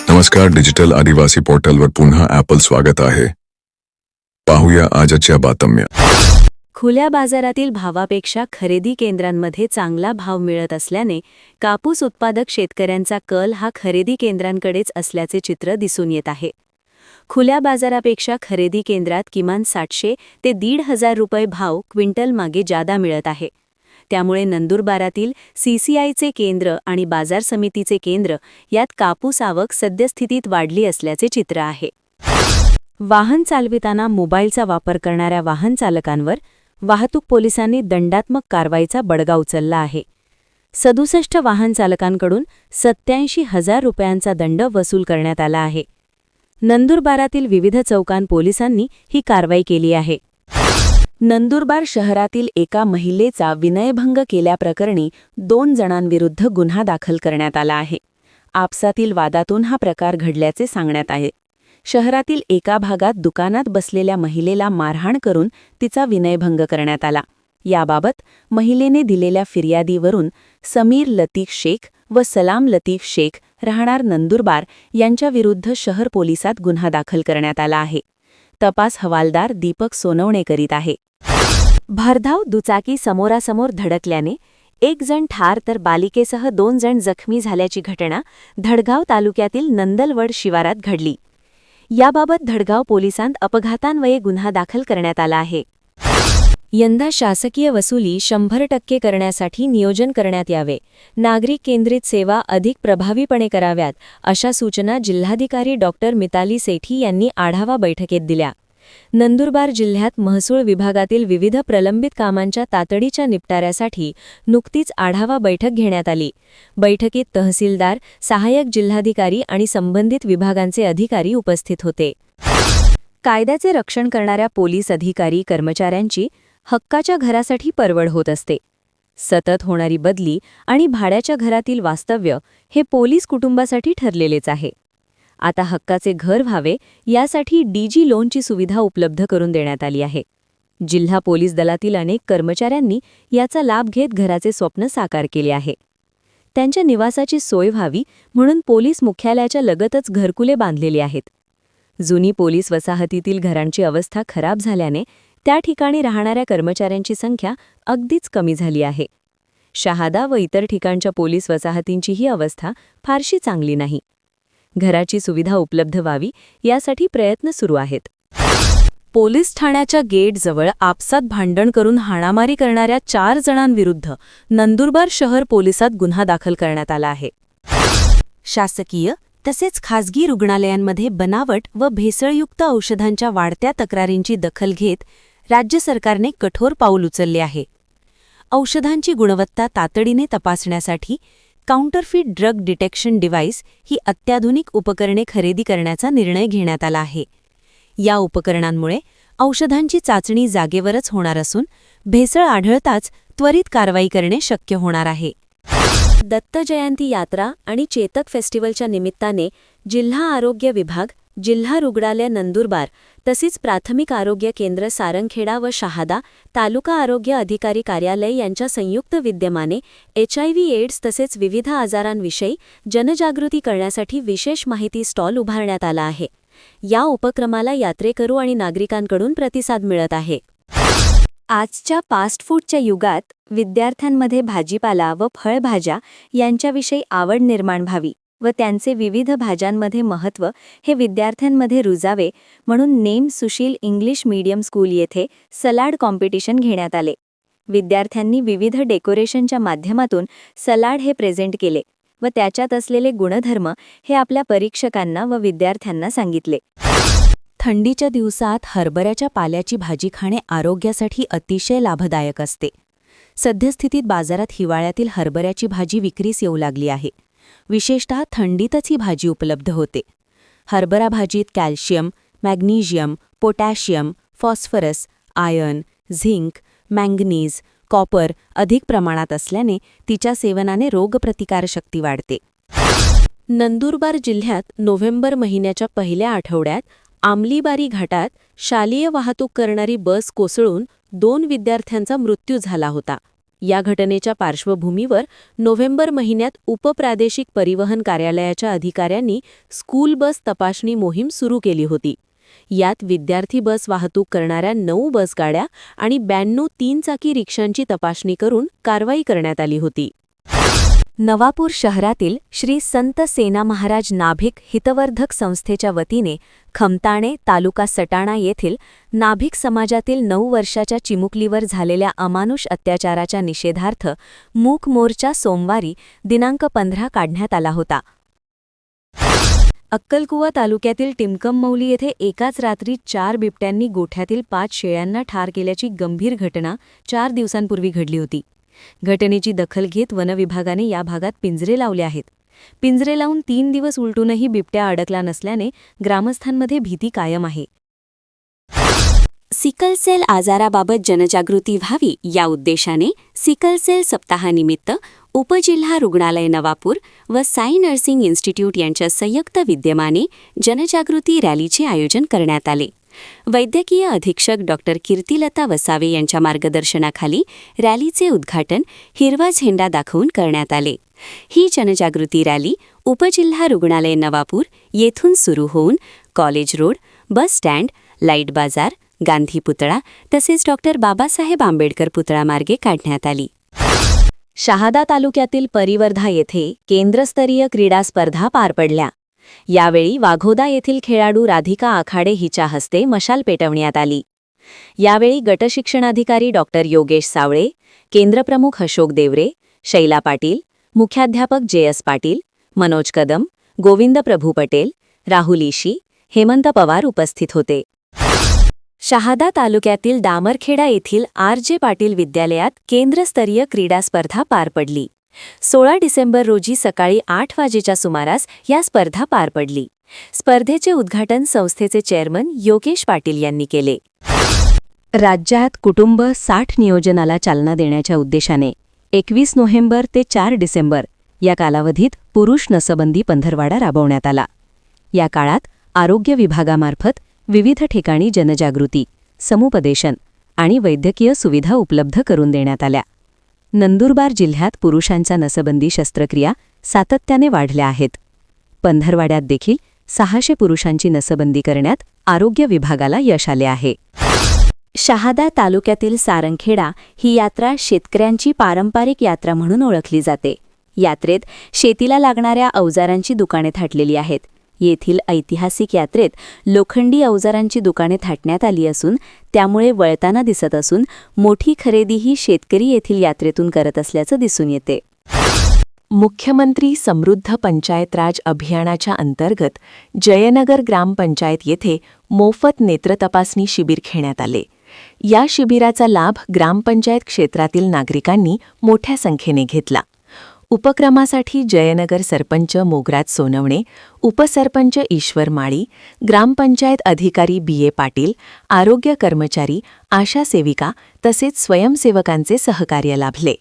नमस्कार, डिजिटल आदिवासी पोर्टलवर पुन्हा ॲपल स्वागत आहे. पाहूया आजच्या बातम्या. खुल्या बाजारातील भावापेक्षा खरेदी केंद्रांमध्ये चांगला भाव मिळत असल्याने कापूस उत्पादक शेतकऱ्यांचा कल हा खरेदी केंद्रांकडेच असल्याचे चित्र दिसून येत आहे. खुल्या बाजारापेक्षा खरेदी केंद्रात किमान 700 ते 1,500 रुपये भाव क्विंटल मागे जादा मिळत आहे. त्यामुळे नंदुरबारातील CCIचे केंद्र आणि बाजार समितीचे केंद्र यात कापूस आवक सद्यस्थितीत वाढली असल्याचे चित्र आहे. वाहन चालविताना मोबाईलचा वापर करणाऱ्या वाहन चालकांवर वाहतूक पोलिसांनी दंडात्मक कारवाईचा बडगा उचलला आहे. 67 वाहन चालकांकडून 87,000 रुपयांचा दंड वसूल करण्यात आला आहे. नंदुरबारातील विविध चौकांत पोलिसांनी ही कारवाई केली आहे. नंदुरबार शहरातील एका महिलेचा विनयभंग केल्याप्रकरणी 2 जणांविरुद्ध गुन्हा दाखल करण्यात आला आहे. आपसातील वादातून हा प्रकार घडल्याचे सांगण्यात आहे. शहरातील एका भागात दुकानात बसलेल्या महिलेला मारहाण करून तिचा विनयभंग करण्यात आला. याबाबत महिलेने दिलेल्या फिर्यादीवरून समीर लतीफ शेख व सलाम लतीफ शेख राहणार नंदुरबार यांच्याविरुद्ध शहर पोलिसात गुन्हा दाखल करण्यात आला आहे. तपास हवालदार दीपक सोनवणे करीत आहे. भरधाव दुचाकी समोरासमोर धडकल्याने 1 जण ठार तर बालिकेसह 2 जण जखमी झाल्याची घटना धडगाव तालुक्यातील नंदलवड शिवारात घडली. याबाबत धडगाव पोलिसांत अपघातान्वये गुन्हा दाखल करण्यात आला आहे. यंदा शासकीय वसुली 100% करण्यासाठी नियोजन करण्यात यावे. नागरिक केंद्रित सेवा अधिक प्रभावीपणे कराव्यात, अशा सूचना जिल्हाधिकारी डॉ. मिताली सेठी यांनी आढावा बैठकीत दिल्या. नंदुरबार जिल्ह्यात महसूल विभागातील विविध प्रलंबित कामांच्या तातडीच्या निपटाऱ्यासाठी नुकतीच आढावा बैठक घेण्यात आली. बैठकीत तहसीलदार, सहाय्यक जिल्हाधिकारी आणि संबंधित विभागांचे अधिकारी उपस्थित होते. कायद्याचे रक्षण करणाऱ्या पोलीस अधिकारी कर्मचाऱ्यांची हक्काच्या घरासाठी परवड होत असते. सतत होणारी बदली आणि भाड्याच्या घरातील वास्तव्य हे पोलीस कुटुंबासाठी ठरलेलेच आहे. आता हक्काचे घर व्हावे यासाठी DG लोनची सुविधा उपलब्ध करून देण्यात आली आहे. जिल्हा पोलीस दलातील अनेक कर्मचाऱ्यांनी याचा लाभ घेत घराचे स्वप्न साकार केले आहे. त्यांच्या निवासाची सोय व्हावी म्हणून पोलीस मुख्यालयाच्या लगतच घरकुले बांधलेली आहेत. जुनी पोलीस वसाहतीतील घरांची अवस्था खराब झाल्याने त्या ठिकाणी राहणाऱ्या कर्मचाऱ्यांची संख्या अगदीच कमी झाली आहे. शहादा व इतर ठिकाणच्या पोलीस वसाहतींचीही अवस्था फारशी चांगली नाही. घराची सुविधा उपलब्ध व्हावी यासाठी प्रयत्न सुरू आहेत. पोलीस ठाण्याच्या गेटजवळ आपसात भांडण करून हाणामारी करणाऱ्या 4 जणांविरुद्ध नंदुरबार शहर पोलिसात गुन्हा दाखल करण्यात आला आहे. शासकीय तसेच खासगी रुग्णालयांमध्ये बनावट व भेसळयुक्त औषधांच्या वाढत्या तक्रारींची दखल घेत राज्य सरकारने कठोर पाऊल उचलले आहे. औषधांची गुणवत्ता तातडीने तपासण्यासाठी काउंटरफीट ड्रग डिटेक्शन डिव्हाइस ही अत्याधुनिक उपकरणे खरेदी करण्याचा निर्णय घेण्यात आला आहे. या उपकरणांमुळे औषधांची चाचणी जागेवरच होणार असून भेसळ आढळताच त्वरित कारवाई करणे शक्य होणार आहे. दत्त जयंती यात्रा आणि चेतक फेस्टिवलच्या निमित्ताने जिल्हा आरोग्य विभाग, जिल्हा रुग्णालय नंदुरबार तसेच प्राथमिक आरोग्य केंद्र सारंगखेडा व शहादा, तालुका आरोग्य अधिकारी कार्यालय यांच्या संयुक्त विद्यमाने HIV एड्स तसेच विविध आजारांविषयी जनजागृती करण्यासाठी विशेष माहिती स्टॉल उभारण्यात आला आहे. या उपक्रमाला यात्रेकरू आणि नागरिकांकडून प्रतिसाद मिळत आहे. आजच्या फास्ट फूडच्या युगात विद्यार्थ्यांमध्ये भाजीपाला व फळभाज्या यांच्याविषयी आवड निर्माण व्हावी व त्यांचे विविध भाज्यांमध्ये महत्त्व हे विद्यार्थ्यांमध्ये रुजावे म्हणून name Sushil English medium school येथे सलाड कॉम्पिटिशन घेण्यात आले. विद्यार्थ्यांनी विविध डेकोरेशनच्या माध्यमातून सलाड हे प्रेझेंट केले व त्याच्यात असलेले गुणधर्म हे आपल्या परीक्षकांना व विद्यार्थ्यांना सांगितले. थंडीच्या दिवसात हरभऱ्याच्या पाल्याची भाजी खाणे आरोग्यासाठी अतिशय लाभदायक असते. सद्यस्थितीत बाजारात हिवाळ्यातील हरभऱ्याची भाजी विक्रीस येऊ लागली आहे. विशेषतः थंडीतच ही भाजी उपलब्ध होते. हरभरा भाजीत calcium, magnesium, potassium, phosphorus, iron, zinc, manganese, copper अधिक प्रमाणात असल्याने तिच्या सेवनाने रोगप्रतिकारशक्ती वाढते. नंदुरबार जिल्ह्यात नोव्हेंबर महिन्याच्या पहिल्या आठवड्यात आमलीबारी घाटात शालेय वाहतूक करणारी बस कोसळून 2 विद्यार्थ्यांचा मृत्यू झाला होता. या घटनेच्या पार्श्वभूमीवर नोव्हेंबर महिन्यात उपप्रादेशिक परिवहन कार्यालयाच्या अधिकाऱ्यांनी स्कूल बस तपासणी मोहीम सुरू केली होती. यात विद्यार्थी बस वाहतूक करणाऱ्या 9 बसगाड्या आणि 92 तीन-चाकी रिक्षांची तपासणी करून कारवाई करण्यात आली होती. नवापूर शहरातील श्री संत सेना महाराज नाभिक हितवर्धक संस्थेच्या वतीने खमताणे तालुका सटाणा येथील नाभिक समाजातील 9 वर्षाच्या चिमुकलीवर झालेल्या अमानुष अत्याचाराच्या निषेधार्थ मूक मोर्चा सोमवारी दिनांक 15 काढण्यात आला होता. अक्कलकुवा तालुक्यातील टिमकममौली येथे एकाच रात्री 4 बिबट्यांनी गोठ्यातील 5 शेळ्यांना ठार केल्याची गंभीर घटना 4 दिवसांपूर्वी घडली होती. घटनेची दखल घेत वनविभागाने या भागात पिंजरे लावले आहेत. पिंजरे लावून 3 दिवस उलटूनही बिबट्या अडकला नसल्याने ग्रामस्थांमध्ये भीती कायम आहे. सिकलसेल आजाराबाबत जनजागृती व्हावी या उद्देशाने सिकलसेल सप्ताहानिमित्त उपजिल्हा रुग्णालय नवापूर व साई नर्सिंग इन्स्टिट्यूट यांच्या संयुक्त विद्यमाने जनजागृती रॅलीचे आयोजन करण्यात आले. वैद्यकीय अधीक्षक डॉक्टर कीर्तिलता वसावे यांच्या मार्गदर्शनाखाली रॅलीचे उद्घाटन हिरवा झेंडा दाखवून करण्यात आले. ही जनजागृती रॅली उपजिल्हा रुग्णालय नवापूर येथून सुरू होऊन college road, bus stand, light बाजार, गांधी पुतळा तसेच डॉक्टर बाबासाहेब आंबेडकर पुतळा मार्गे काढण्यात आली. शहादा तालुक्यातील परिवर्धा येथे केंद्रस्तरीय क्रीडा स्पर्धा पार पडल्या. यावेळी वाघोदा येथील खेळाडू राधिका आखाडे हिच्या हस्ते मशाल पेटवण्यात आली. यावेळी गटशिक्षणाधिकारी डॉक्टर योगेश सावळे, केंद्रप्रमुख अशोक देवरे, शैला पाटील, मुख्याध्यापक जे.एस. पाटील, मनोज कदम, गोविंद प्रभू पटेल, राहुल ईशी, हेमंत पवार उपस्थित होते. शहादा तालुक्यातील दामरखेडा येथील आर.जे. पाटील विद्यालयात केंद्रस्तरीय क्रीडा स्पर्धा पार पडली. 16 डिसेंबर रोजी सकाळी 8 वाजेच्या सुमारास या स्पर्धा पार पडली. स्पर्धेचे उद्घाटन संस्थेचे चेअरमन योगेश पाटील यांनी केले. राज्यात कुटुंब 60 नियोजनाला चालना देण्याच्या उद्देशाने 21 नोव्हेंबर ते 4 डिसेंबर या कालावधीत पुरुष नसबंदी पंधरवाडा राबवण्यात आला. या काळात आरोग्य विभागामार्फत विविध ठिकाणी जनजागृती, समुपदेशन आणि वैद्यकीय सुविधा उपलब्ध करून देण्यात आल्या. नंदुरबार जिल्ह्यात पुरुषांच्या नसबंदी शस्त्रक्रिया सातत्याने वाढल्या आहेत. पंधरवाड्यात देखील 600 पुरुषांची नसबंदी करण्यात आरोग्य विभागाला यश आले आहे. शहादा तालुक्यातील सारंगखेडा ही यात्रा शेतकऱ्यांची पारंपरिक यात्रा म्हणून ओळखली जाते. यात्रेत शेतीला लागणाऱ्या अवजारांची दुकाने थाटलेली आहेत. येथील ऐतिहासिक यात्रेत लोखंडी अवजारांची दुकाने थाटण्यात आली असून त्यामुळे वळताना दिसत असून मोठी खरेदीही शेतकरी येथील यात्रेतून करत असल्याचं दिसून येते. मुख्यमंत्री समृद्ध पंचायत राज अभियानाच्या अंतर्गत जयनगर ग्रामपंचायत येथे मोफत नेत्र तपासणी शिबिर घेण्यात आले. या शिबिराचा लाभ ग्रामपंचायत क्षेत्रातील नागरिकांनी मोठ्या संख्येने घेतला. उपक्रमासाठी जयनगर सरपंच मोगराज सोनवणे, उपसरपंच ईश्वर माळी, ग्रामपंचायत अधिकारी बी.ए. पाटील, आरोग्य कर्मचारी, आशा सेविका तसेच स्वयंसेवकांचे सहकार्य लाभले.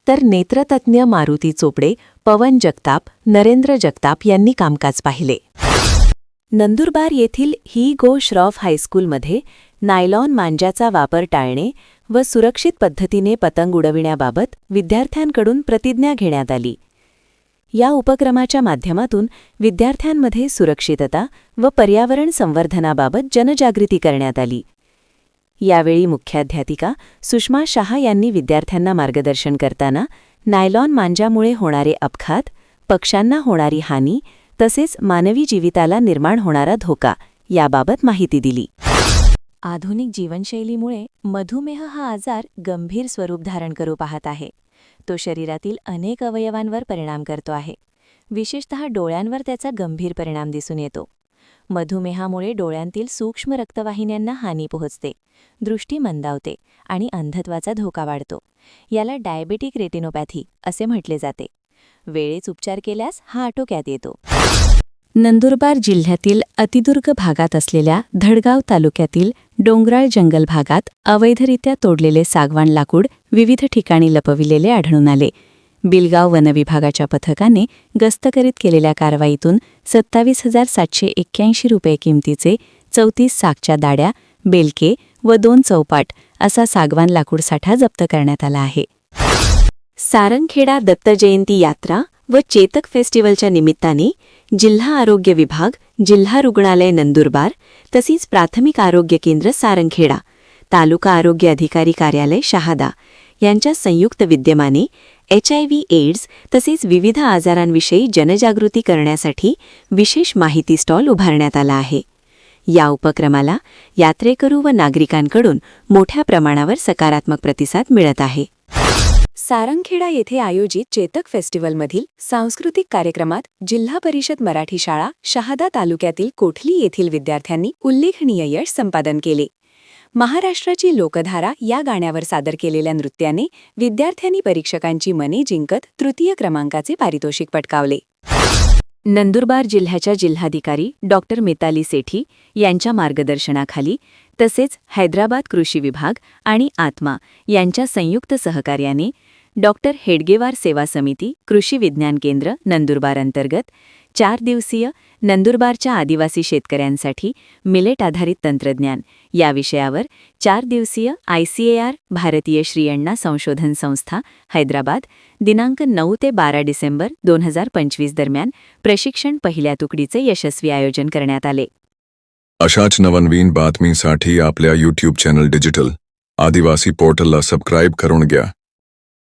तर नेत्रतज्ञ मारुती चोपडे, पवन जगताप, नरेंद्र जगताप यांनी कामकाज पाहिले. नंदुरबार येथील ही गो श्रॉफ हायस्कूलमध्ये नायलॉन मांजाचा वापर टाळणे व सुरक्षित पद्धतीने पतंग उडविण्याबाबत विद्यार्थ्यांकडून प्रतिज्ञा घेण्यात आली. या उपक्रमाच्या माध्यमातून विद्यार्थ्यांमध्ये सुरक्षितता व पर्यावरण संवर्धनाबाबत जनजागृती करण्यात आली. यावेळी मुख्याध्यापिका सुषमा शहा यांनी विद्यार्थ्यांना मार्गदर्शन करताना नायलॉन मांजामुळे होणारे अपघात, पक्ष्यांना होणारी हानी तसेच मानवी जीविताला निर्माण होणारा धोका याबाबत माहिती दिली. आधुनिक जीवनशैलीमुळे मधुमेह हा आजार गंभीर स्वरूप धारण करू पाहत आहे. तो शरीरातील अनेक अवयवांवर परिणाम करतो आहे. विशेषतः डोळ्यांवर त्याचा गंभीर परिणाम दिसून येतो. मधुमेहामुळे डोळ्यांतील सूक्ष्म रक्तवाहिन्यांना हानी पोहोचते, दृष्टी मंदावते आणि अंधत्वाचा धोका वाढतो. याला डायबेटिक रेटिनोपॅथी असे म्हटले जाते. वेळेत उपचार केल्यास हा आटोक्यात येतो. नंदुरबार जिल्ह्यातील अतिदुर्ग भागात असलेल्या धडगाव तालुक्यातील डोंगराळ जंगल भागात अवैधरित्या तोडलेले सागवान लाकूड विविध ठिकाणी लपविलेले आढळून आले. बिलगाव वनविभागाच्या पथकाने गस्त करीत केलेल्या कारवाईतून 27,781 रुपये किमतीचे 34 सागच्या दाड्या, बेलके व 2 चौपाट असा सागवान लाकूड साठा जप्त करण्यात आला आहे. सारंगखेडा दत्त जयंती यात्रा व चेतक फेस्टिवलच्या निमित्ताने जिल्हा आरोग्य विभाग, जिल्हा रुग्णालय नंदुरबार तसेच प्राथमिक आरोग्य केंद्र सारंगखेडा, तालुका आरोग्य अधिकारी कार्यालय शहादा यांच्या संयुक्त विद्यमाने HIV एड्स तसेच विविध आजारांविषयी जनजागृती करण्यासाठी विशेष माहिती स्टॉल उभारण्यात आला आहे. या उपक्रमाला यात्रेकरू व नागरिकांकडून मोठ्या प्रमाणावर सकारात्मक प्रतिसाद मिळत आहे. सारंगखेडा येथे आयोजित चेतक फेस्टिवलमधील सांस्कृतिक कार्यक्रमात जिल्हा परिषद मराठी शाळा शहादा तालुक्यातील कोठली येथील विद्यार्थ्यांनी उल्लेखनीय यश संपादन केले. महाराष्ट्राची लोकधारा या गाण्यावर सादर केलेल्या नृत्याने विद्यार्थ्यांनी परीक्षकांची मने जिंकत तृतीय क्रमांकाचे पारितोषिक पटकावले. नंदुरबार जिल्ह्याच्या जिल्हाधिकारी डॉक्टर मिताली सेठी यांच्या मार्गदर्शनाखाली तसेच हैदराबाद कृषी विभाग आणि आत्मा यांच्या संयुक्त सहकार्याने डॉक्टर हेडगेवार सेवा समिती कृषी विज्ञान केंद्र नंदुरबार अंतर्गत 4 दिवसीय नंदुरबारच्या आदिवासी शेतकऱ्यांसाठी मिलेट आधारित तंत्रज्ञान या विषयावर 4 दिवसीय ICAR भारतीय श्रीअण्णा संशोधन संस्था हैदराबाद दिनांक 9 ते 12 डिसेंबर 2025 दरम्यान प्रशिक्षण पहिल्या तुकडीचे यशस्वी आयोजन करण्यात आले. अशाच नवनवीन बातमीसाठी आपल्या YouTube चॅनल डिजिटल आदिवासी पोर्टलला सबस्क्राईब करून घ्या.